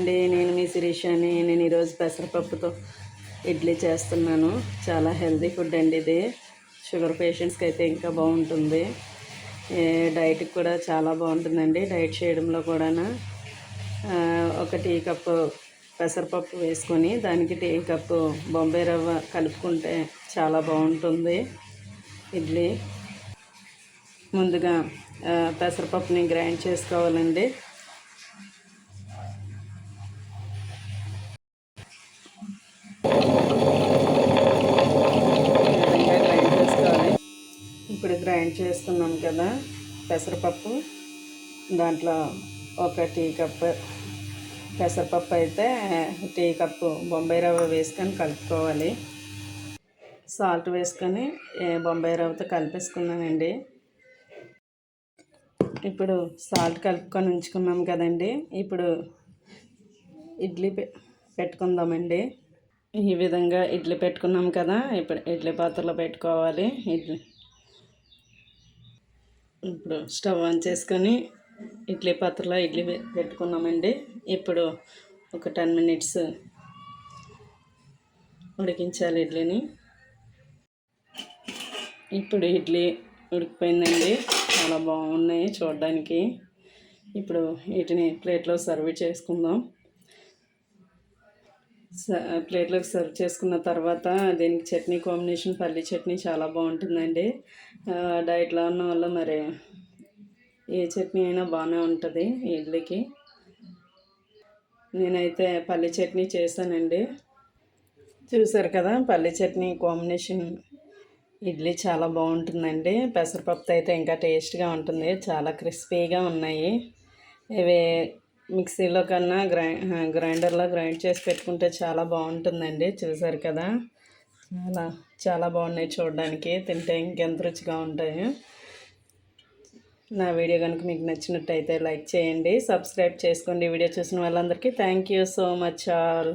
అండి, నేను మీ శిరీషని. నేను ఈరోజు పెసరపప్పుతో ఇడ్లీ చేస్తున్నాను. చాలా హెల్తీ ఫుడ్ అండి ఇది. షుగర్ పేషెంట్స్కి అయితే ఇంకా బాగుంటుంది. డైట్కి కూడా చాలా బాగుంటుందండి. డైట్ చేయడంలో కూడా ఒక టీ కప్పు పెసరపప్పు వేసుకొని దానికి టీ కప్పు బొంబాయి రవ్వ కలుపుకుంటే చాలా బాగుంటుంది ఇడ్లీ. ముందుగా పెసరపప్పుని గ్రైండ్ చేసుకోవాలండి. ఇప్పుడు గ్రైండ్ చేసుకున్నాం కదా పెసరపప్పు, దాంట్లో ఒక టీ కప్పు పెసరపప్పు అయితే టీ కప్పు బొంబాయి రవ్వ వేసుకొని కలుపుకోవాలి. సాల్ట్ వేసుకొని బొంబాయి రవ్వతో కలిపేసుకున్నానండి. ఇప్పుడు సాల్ట్ కలుపుకొని ఉంచుకున్నాం కదండి. ఇప్పుడు ఇడ్లీ పెట్టుకుందామండి. ఈ విధంగా ఇడ్లీ పెట్టుకున్నాం కదా. ఇప్పుడు ఇడ్లీ పాత్రలో పెట్టుకోవాలి. ఇప్పుడు స్టవ్ ఆన్ చేసుకొని ఇడ్లీ పాత్రలో ఇడ్లీ పెట్టుకున్నామండి. ఇప్పుడు ఒక 10 minutes ఉడికించాలి ఇడ్లీని. ఇప్పుడు ఇడ్లీ ఉడికిపోయిందండి. చాలా బాగున్నాయి చూడడానికి. ఇప్పుడు వీటిని ప్లేట్లో సర్వ్ చేసుకుందాం. ప్లేట్లోకి సర్వ్ చేసుకున్న తర్వాత దీనికి చట్నీ కాంబినేషన్ పల్లీ చట్నీ చాలా బాగుంటుందండి. డైట్లో ఉన్న వల్ల మరి ఏ చట్నీ అయినా బాగానే ఉంటుంది ఇడ్లీకి. నేనైతే పల్లీ చట్నీ చేశానండి. చూసారు కదా, పల్లీ చట్నీ కాంబినేషన్ ఇడ్లీ చాలా బాగుంటుందండి. పెసరపప్పు అయితే ఇంకా టేస్ట్గా ఉంటుంది. చాలా క్రిస్పీగా ఉన్నాయి. ఇవి మిక్సీలో కన్నా గ్రైండర్లో గ్రైండ్ చేసి పెట్టుకుంటే చాలా బాగుంటుందండి. చూసారు కదా, చాలా బాగున్నాయి చూడడానికి. తింటే ఇంకెంత రుచిగా ఉంటాయి. నా వీడియో కనుక మీకు నచ్చినట్టయితే లైక్ చేయండి, సబ్స్క్రైబ్ చేసుకోండి. వీడియో చూసిన వాళ్ళందరికీ thank you so much all.